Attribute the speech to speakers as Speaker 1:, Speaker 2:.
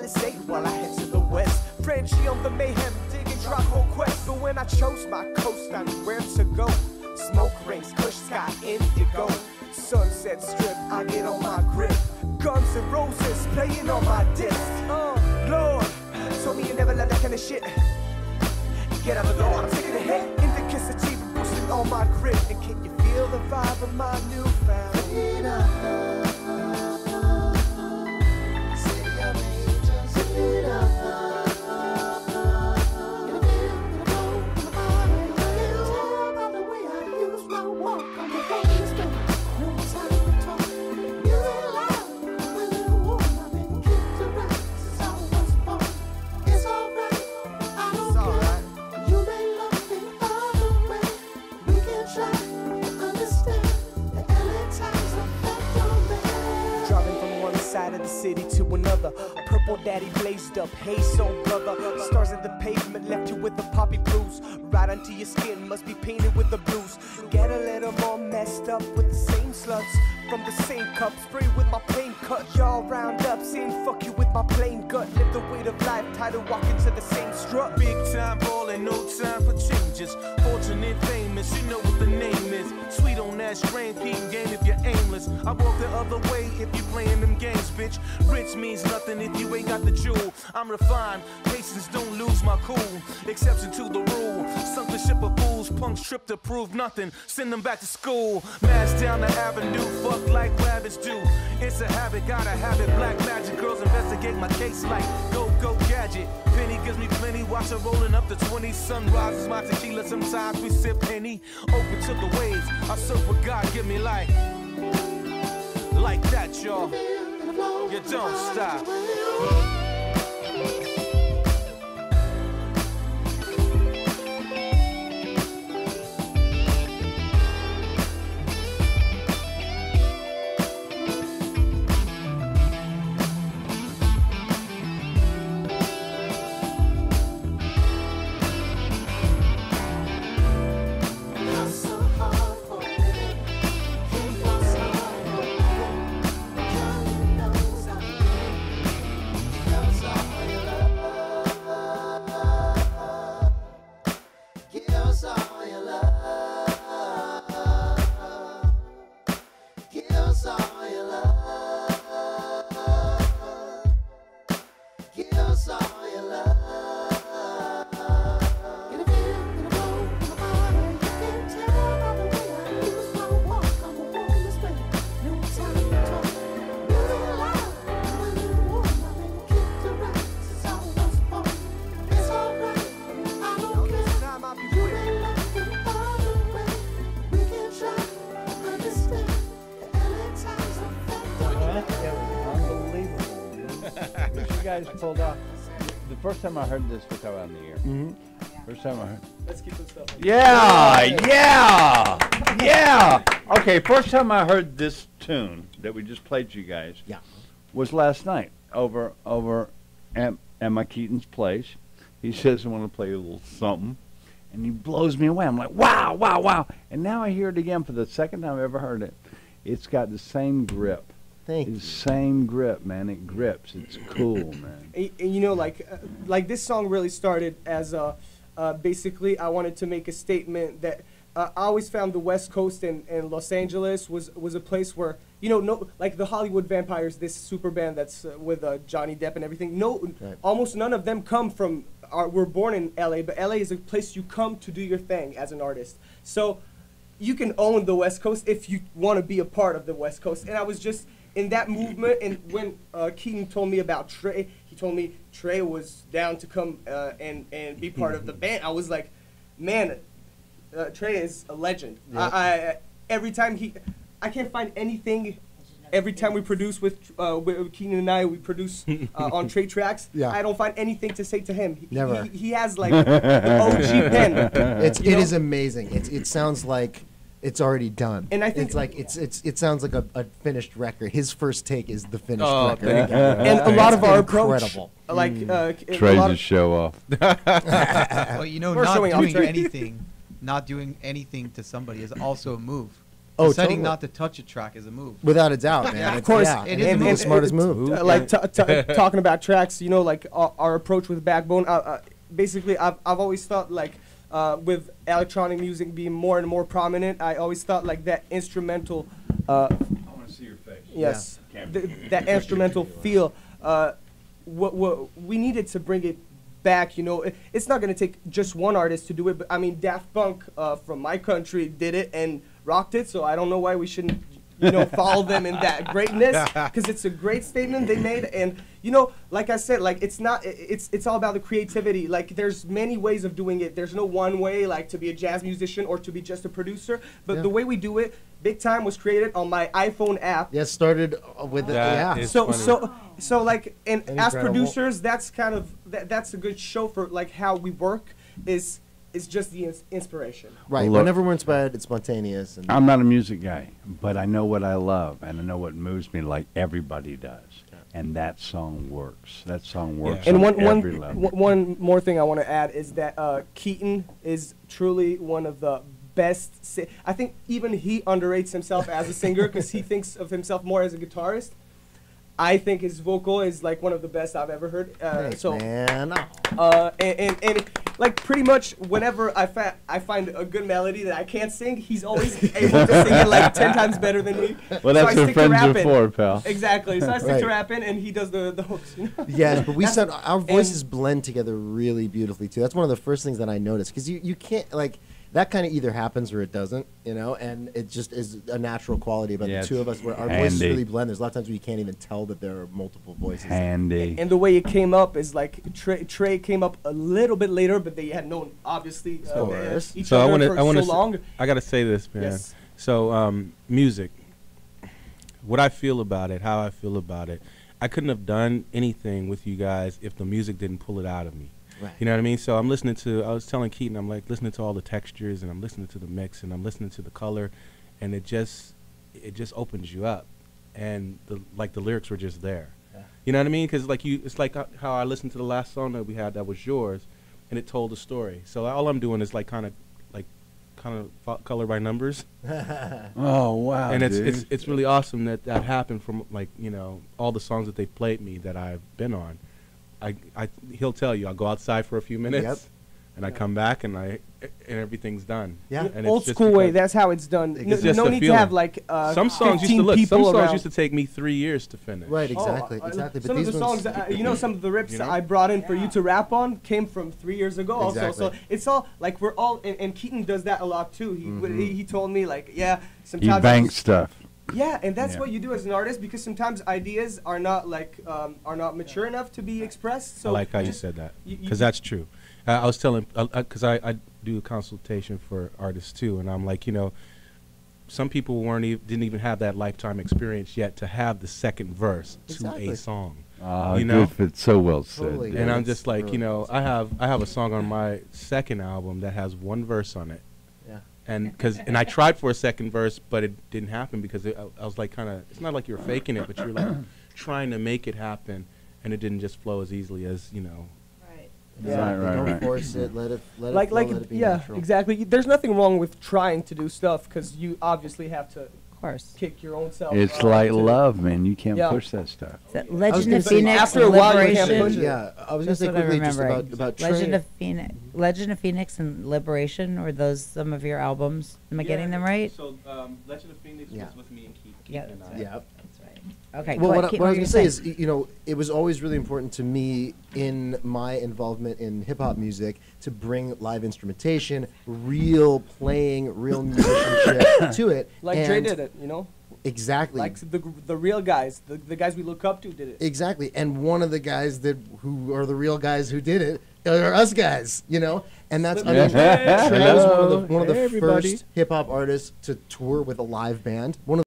Speaker 1: Palisade while I head to the west. Frenchy on the mayhem, digging drop on quest. But when I chose my coast, I knew where to go. Smoke rings, kush sky, indigo. Sunset strip, I get on my grip. Guns and Roses playing on my disc. Lord, told me you never let that kind of shit get out the door. I'm taking a hit. Indicicity boosting on my grip. And can you feel the vibe of my newfound freedom? City of angels, freedom. Side of the city to another. Purple daddy blazed up. Hey, soul brother. Stars at the pavement left you with the poppy blues. Right onto your skin, must be painted with the blues. Get a little more messed up with the same sluts from the same cup. Spray with my plain cut. Y'all round up, saying fuck you with my plain gut. Live the weight of life, tied to walk into the same strut.
Speaker 2: Big time ballin', no time for changes. Fortunate, famous, you know what the name is. Sweet on that strain, Keaton game if you're aimless. I walk the other way if you playing them games, bitch. Rich means nothing if you ain't got the jewel. I'm refined, patience, don't lose my cool. Exception to the rule. Sunk the ship of fools, punks trip to prove nothing. Send them back to school. Mash down the avenue, fuck like rabbits do. It's a habit, gotta have it. Black magic girls investigate my case like go gadget. Penny gives me plenty, watch her rolling up to 20. Sunrises, my tequila, sometimes we sip Henny. Open to the waves, I surf with God, give me like that, y'all. You don't stop.
Speaker 3: Pulled off. The first time I heard this was out in the air. First time I heard.
Speaker 1: Let's keep this stuff.
Speaker 3: Yeah. Okay, first time I heard this tune that we just played you guys. Was last night over at my Keaton's place. He says I want to play a little something, and he blows me away. I'm like, wow. And now I hear it again for the second time I've ever heard it. It's got the same grip.
Speaker 4: Thank you.
Speaker 3: Same grip, man. It grips. It's cool, man.
Speaker 1: And you know, like this song really started as basically I wanted to make a statement that I always found the West Coast and Los Angeles was a place where, you know, no, like the Hollywood Vampires, this super band that's with Johnny Depp and everything. Almost none of them come from. Were born in LA, but LA is a place you come to do your thing as an artist. So you can own the West Coast if you want to be a part of the West Coast. And I was just in that movement, and when Keaton told me about Trey, he told me Trey was down to come and be part of the band. I was like, man, Trey is a legend. Yep. Every time I can't find anything. Every time we produce with Keaton and I, we produce on Trey tracks. I don't find anything to say to him.
Speaker 4: Never.
Speaker 1: He has like the OG pen.
Speaker 4: It is amazing. It sounds like it's already done. And I think it's like it sounds like a finished record. His first take is the finished record.
Speaker 1: And a lot of our approach, like
Speaker 3: Trey's a show off.
Speaker 5: Well, you know, not doing anything to somebody is also a move. deciding
Speaker 4: totally.
Speaker 5: not to touch a track is a move.
Speaker 4: Without a doubt, man.
Speaker 1: Of course,
Speaker 4: yeah,
Speaker 5: it
Speaker 4: it's
Speaker 5: is
Speaker 4: the smartest move.
Speaker 1: Like talking about tracks, you know, like our approach with Backbone. Basically, I've always thought like with electronic music being more and more prominent, I always thought like that instrumental.
Speaker 3: I want to see your face.
Speaker 1: Yes,
Speaker 3: Yeah.
Speaker 1: that instrumental feel. What we needed to bring it back, you know, it's not going to take just one artist to do it, but I mean Daft Punk from my country did it and rocked it, so I don't know why we shouldn't, you know, follow them in that greatness, because it's a great statement they made. And you know, like I said, like it's all about the creativity. Like there's many ways of doing it. There's no one way, like to be a jazz musician or to be just a producer, but the way we do it, Big Time, was created on my iPhone app.
Speaker 4: Yeah, started with it.
Speaker 6: That
Speaker 4: Yeah.
Speaker 6: is
Speaker 1: So like, and as
Speaker 4: Incredible.
Speaker 1: producers, that's kind of that's a good show for like how we work is just the inspiration.
Speaker 4: Right.
Speaker 3: Look,
Speaker 4: Whenever we're inspired, it's spontaneous. And
Speaker 3: I'm not a music guy, but I know what I love, and I know what moves me like everybody does. And that song works. That song works
Speaker 1: And
Speaker 3: on every level.
Speaker 1: one more thing I want to add is that Keaton is truly one of the best. I think even he underrates himself as a singer because he thinks of himself more as a guitarist. I think his vocal is like one of the best I've ever heard.
Speaker 4: Thanks, man.
Speaker 1: And like pretty much whenever I find a good melody that I can't sing, he's always able to sing it like 10 times better than me.
Speaker 3: Well,
Speaker 1: So
Speaker 3: that's
Speaker 1: I
Speaker 3: what
Speaker 1: stick to
Speaker 3: friends are
Speaker 1: rapping.
Speaker 3: for, pal.
Speaker 1: Exactly. So I stick to
Speaker 4: Right.
Speaker 1: rapping, and he does the hooks. You know?
Speaker 4: Yes, but we said our voices blend together really beautifully too. That's one of the first things that I noticed because you can't like that kind of either happens or it doesn't, you know, and it just is a natural quality about
Speaker 3: Yeah,
Speaker 4: the two of us where our
Speaker 3: handy.
Speaker 4: voices really blend. There's a lot of times where you can't even tell that there are multiple voices.
Speaker 3: Handy.
Speaker 1: And the way it came up is like Trey came up a little bit later, but they had known obviously
Speaker 4: course.
Speaker 1: each
Speaker 6: So I
Speaker 1: other
Speaker 6: want to.
Speaker 1: for
Speaker 6: I want
Speaker 1: so long.
Speaker 6: I gotta say this, man.
Speaker 1: Yes.
Speaker 6: So music. What I feel about it, how I feel about it. I couldn't have done anything with you guys if the music didn't pull it out of me.
Speaker 4: Right.
Speaker 6: You know what I mean? So I'm listening to. I was telling Keaton, I'm like listening to all the textures, and I'm listening to the mix, and I'm listening to the color, and it just opens you up, and the lyrics were just there.
Speaker 4: Yeah.
Speaker 6: You know what I mean? Because like it's like how I listened to the last song that we had that was yours, and it told a story. So all I'm doing is like kind of color by numbers,
Speaker 3: Oh, wow,
Speaker 6: and
Speaker 3: dude.
Speaker 6: it's really awesome that happened from like, you know, all the songs that they played me that I've been on. He'll tell you I'll go outside for a few minutes,
Speaker 4: Yep.
Speaker 6: and I come back and everything's done.
Speaker 4: Yeah.
Speaker 6: And
Speaker 1: Old
Speaker 6: it's just
Speaker 1: school way.
Speaker 6: because-
Speaker 1: That's how it's done.
Speaker 6: It's just
Speaker 1: No
Speaker 6: a
Speaker 1: need to
Speaker 6: feeling.
Speaker 1: have like
Speaker 6: some songs used
Speaker 1: 15
Speaker 6: to look.
Speaker 1: people
Speaker 6: Some songs
Speaker 1: around.
Speaker 6: used to take me 3 years to finish.
Speaker 4: Right, exactly,
Speaker 1: Oh,
Speaker 4: exactly. But
Speaker 1: some of
Speaker 4: these
Speaker 1: the
Speaker 4: ones,
Speaker 1: songs, you know, some of the rips
Speaker 6: You know?
Speaker 1: I brought in for you to rap on came from 3 years ago. Also,
Speaker 4: Exactly.
Speaker 1: so it's all like we're all, and Keaton does that a lot too. He told me like, yeah,
Speaker 3: He
Speaker 1: sometimes
Speaker 3: banks stuff.
Speaker 1: yeah, and that's
Speaker 3: Yeah.
Speaker 1: what you do as an artist because sometimes ideas are not like are not mature enough to be expressed. So
Speaker 6: I like how you
Speaker 1: just-
Speaker 6: said that,
Speaker 1: you-
Speaker 6: because that's true. I was telling, because I do a consultation for artists too, and I'm like, you know, some people didn't even have that lifetime experience yet to have the second verse
Speaker 4: Exactly.
Speaker 6: to a song.
Speaker 3: Oh,
Speaker 6: You know?
Speaker 3: good, so well said.
Speaker 4: Totally.
Speaker 3: dude.
Speaker 6: And I'm
Speaker 4: it's
Speaker 6: just like,
Speaker 4: really
Speaker 6: you know,
Speaker 4: awesome.
Speaker 6: I have a song on my second album that has one verse on it,
Speaker 4: yeah.
Speaker 6: and I tried for a second verse, but it didn't happen because I was like kind of, it's not like you're faking it, but you're like trying to make it happen, and it didn't just flow as easily as, you know.
Speaker 4: Exactly.
Speaker 3: right,
Speaker 4: Don't
Speaker 3: right.
Speaker 4: force it. Let it flow,
Speaker 1: like
Speaker 4: let it be
Speaker 1: yeah,
Speaker 4: natural.
Speaker 1: exactly. There's nothing wrong with trying to do stuff because you obviously have to
Speaker 7: Of course.
Speaker 1: kick your own self.
Speaker 3: It's like
Speaker 1: to-
Speaker 3: love, man. You can't
Speaker 1: Yeah.
Speaker 3: push that stuff.
Speaker 7: That Legend
Speaker 4: gonna
Speaker 7: of
Speaker 4: say,
Speaker 7: Phoenix,
Speaker 1: after a while you can't
Speaker 7: Liberation.
Speaker 1: push it.
Speaker 4: Yeah, I was going
Speaker 7: That's
Speaker 4: to say
Speaker 7: what I'm
Speaker 4: quickly just
Speaker 7: remembering.
Speaker 4: about
Speaker 7: Legend
Speaker 4: Trey.
Speaker 7: of Phoenix, Legend of Phoenix, and Liberation. Were those some of your albums? Am I getting them right?
Speaker 6: So Legend of Phoenix
Speaker 4: Yeah.
Speaker 6: was with me and Keaton.
Speaker 7: Yeah, that's right.
Speaker 4: Yeah.
Speaker 7: That's right. Okay.
Speaker 4: Well,
Speaker 7: go
Speaker 4: what
Speaker 7: ahead,
Speaker 4: I was
Speaker 7: Keaton,
Speaker 4: going to say
Speaker 7: you
Speaker 4: is, you know, it was always really important to me in my involvement in hip hop music to bring live instrumentation, real playing, real musicianship to it.
Speaker 1: Like Dre
Speaker 4: And
Speaker 1: did it, you know.
Speaker 4: Exactly.
Speaker 1: Like the real guys, the guys we look up to did it.
Speaker 4: Exactly. And one of the guys who are the real guys who did it are us guys, you know? And that's, I mean, Trey was one of the
Speaker 3: Hey, everybody.
Speaker 4: first hip hop artists to tour with a live band. One of